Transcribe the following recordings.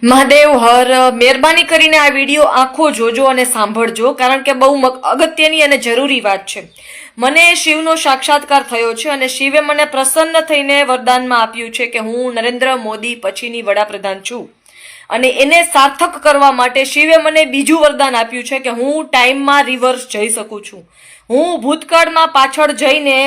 મહાદેવ હર મહેરબાની કરીને આ વિડીયો આખો જોજો અને સાંભળજો, કારણ કે બહુ અગત્યની અને જરૂરી વાત છે. મને શિવનો સાક્ષાત્કાર થયો છે અને શિવે મને પ્રસન્ન થઈને વરદાનમાં આપ્યું છે કે હું નરેન્દ્ર મોદી પછીની વડાપ્રધાન છું. અને એને સાર્થક કરવા માટે શિવે મને બીજું વરદાન આપ્યું છે કે હું ટાઈમમાં રિવર્સ જઈ શકું છું. હું ભૂતકાળમાં પાછળ જઈને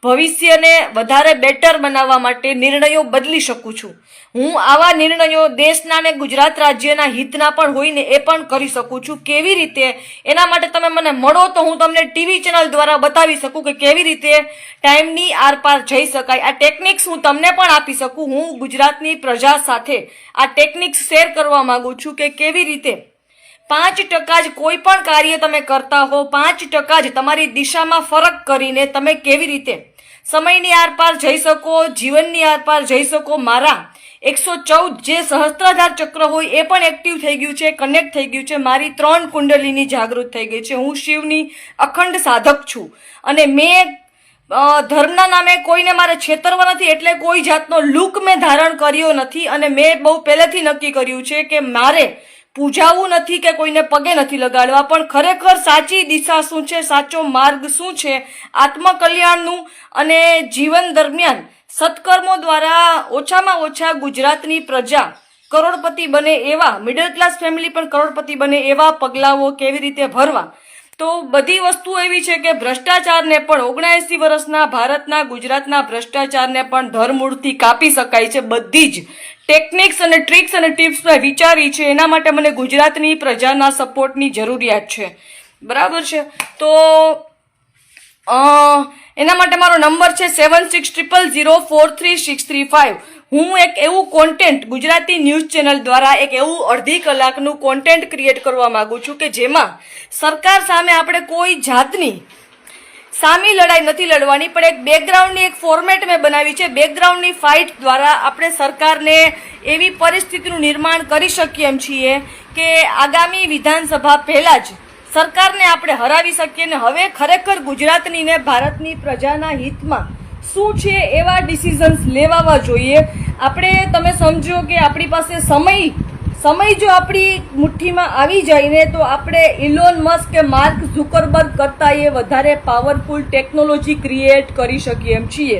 ભવિષ્યને વધારે બેટર બનાવવા માટે નિર્ણયો બદલી શકું છું. હું આવા નિર્ણયો દેશના અને ગુજરાત રાજ્યના હિતના પણ હોય ને એ પણ કરી શકું છું. કેવી રીતે, એના માટે તમે મને મળો તો હું તમને ટીવી ચેનલ દ્વારા બતાવી શકું કે કેવી રીતે ટાઈમની આરપાર જઈ શકાય. આ ટેકનિક્સ હું તમને પણ આપી શકું. હું ગુજરાતની પ્રજા સાથે આ ટેકનિક્સ શેર કરવા માંગુ છું કે કેવી રીતે 5% જ કોઈ પણ કાર્ય તમે કરતા હો, 5% જ તમારી દિશામાં ફરક કરીને તમે કેવી રીતે સમયની આરપાર જઈ શકો, જીવનની આરપાર જઈ શકો. મારા 114 જે સહસ્ત્રાધાર ચક્ર હોય એ પણ એક્ટિવ થઈ ગયું છે, કનેક્ટ થઈ ગયું છે. મારી 3 કુંડલીની જાગૃત થઈ ગઈ છે. હું શિવની અખંડ સાધક છું અને મેં ધર્મના નામે કોઈને મારે છેતરવા નથી, એટલે કોઈ જાતનો લુક મેં ધારણ કર્યો નથી. અને મેં બહુ પહેલેથી નક્કી કર્યું છે કે મારે પૂજાવું નથી કે કોઈને પગે નથી લગાડવા, પણ ખરેખર સાચી દિશા શું છે, સાચો માર્ગ શું છે, આત્મકલ્યાણનું અને જીવન દરમિયાન સત્કર્મો દ્વારા ઓછામાં ઓછા ગુજરાતની પ્રજા કરોડપતિ બને એવા, મિડલ ક્લાસ ફેમિલી પણ કરોડપતિ બને એવા પગલાઓ કેવી રીતે ભરવા. તો બધી વસ્તુઓ એવી છે કે ભ્રષ્ટાચારને પણ 79 વર્ષના ભારતના ગુજરાતના ભ્રષ્ટાચારને પણ ધરમૂળથી કાપી શકાય છે. બધી જ ટેકનિક્સ અને ટ્રિક્સ અને ટિપ્સ મેં વિચારી છે. એના માટે મને ગુજરાતની પ્રજાના સપોર્ટની જરૂરિયાત છે. બરાબર છે? તો એના માટે મારો નંબર છે 7600043635. હું એક એવું કોન્ટેન્ટ ગુજરાતી ન્યૂઝ ચેનલ દ્વારા એક એવું અડધી કલાકનું કોન્ટેન્ટ ક્રિએટ કરવા માંગુ છું કે જેમાં સરકાર સામે આપણે કોઈ જાતની સામી લડાઈ નથી લડવાની, પણ એક બેકગ્રાઉન્ડની એક ફોર્મેટ મેં બનાવી છે. બેકગ્રાઉન્ડની ફાઇટ દ્વારા આપણે સરકારને એવી પરિસ્થિતિનું નિર્માણ કરી શકીએ એમ છીએ કે આગામી વિધાનસભા પહેલા જ સરકારને આપણે હરાવી શકીએ. ને હવે ખરેખર ગુજરાતની ને ભારતની પ્રજાના હિતમાં શું છે એવા ડિસિઝન્સ લેવાવા જોઈએ. આપણે તમે સમજો કે આપણી પાસે સમય જો આપણી મુઠ્ઠીમાં આવી જાય ને તો આપણે ઇલોન મસ્ક કે માર્ક ઝુકરબર્ગ કરતાં એ વધારે પાવરફુલ ટેકનોલોજી ક્રિએટ કરી શકીએ એમ છીએ.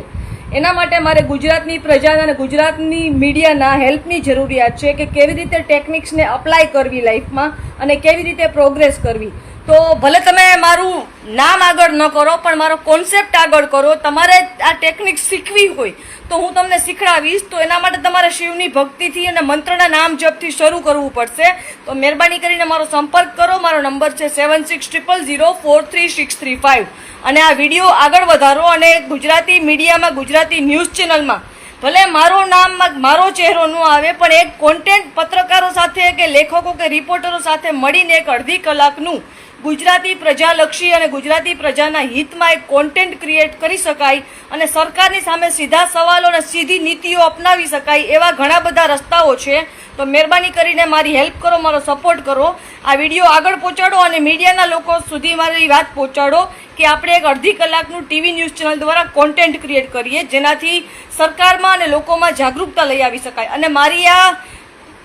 એના માટે મારે ગુજરાતની પ્રજાના અને ગુજરાતની મીડિયાના હેલ્પની જરૂરિયાત છે કે કેવી રીતે ટેકનિક્સને અપ્લાય કરવી લાઈફમાં અને કેવી રીતે પ્રોગ્રેસ કરવી. તો ભલે તમે મારું નામ આગળ ન કરો પણ મારો કોન્સેપ્ટ આગળ કરો. તમારે આ ટેકનિક શીખવી હોય તો હું તમને શીખડાવીશ. તો એના માટે તમારે શિવની ભક્તિથી અને મંત્રના નામ જપથી શરૂ કરવું પડશે. તો મહેરબાની કરીને મારો સંપર્ક કરો. મારો નંબર છે 7600043635. અને આ વિડીયો આગળ વધારો અને ગુજરાતી મીડિયામાં, ગુજરાતી ન્યૂઝ ચેનલમાં ભલે મારો નામ, મારો ચહેરો ન આવે પણ એક કોન્ટેન્ટ પત્રકારો સાથે કે લેખકો કે રિપોર્ટરો સાથે મળીને એક અડધી કલાકનું ગુજરાતી પ્રજાલક્ષી અને ગુજરાતી પ્રજાના હિતમાં એક કોન્ટેન્ટ ક્રિએટ કરી શકાય અને સરકારની સામે સીધા સવાલો અને સીધી નીતિઓ અપનાવી શકાય એવા ઘણા બધા રસ્તાઓ છે. તો મહેરબાની કરીને મારી હેલ્પ કરો, મારો સપોર્ટ કરો. આ વિડીયો આગળ પહોંચાડો અને મીડિયાના લોકો સુધી મારી વાત પહોંચાડો કે આપણે એક અડધી કલાકનું ટીવી ન્યૂઝ ચેનલ દ્વારા કોન્ટેન્ટ ક્રિએટ કરીએ જેનાથી સરકારમાં અને લોકોમાં જાગૃતતા લઈ આવી શકાય. અને મારી આ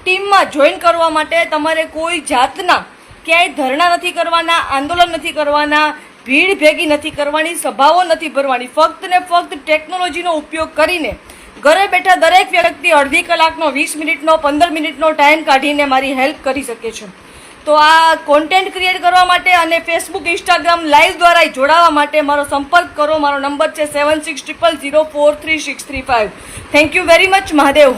ટીમમાં જોઈન કરવા માટે તમારે કોઈ જાતના ક્યાંય ધરણા નથી કરવાના, આંદોલન નથી કરવાના, ભીડ ભેગી નથી કરવાની, સભાઓ નથી ભરવાની. ફક્ત ને ફક્ત ટેકનોલોજીનો ઉપયોગ કરીને ઘરે બેઠા દરેક વ્યક્તિ અડધી કલાકનો, 20 મિનિટનો, 15 મિનિટનો ટાઈમ કાઢીને મારી હેલ્પ કરી શકે છે. તો આ કોન્ટેન્ટ ક્રિએટ કરવા માટે અને ફેસબુક, ઇન્સ્ટાગ્રામ લાઈવ દ્વારા જોડાવા માટે મારો સંપર્ક કરો. મારો નંબર છે 7600043635. Thank you very much. Mahadev.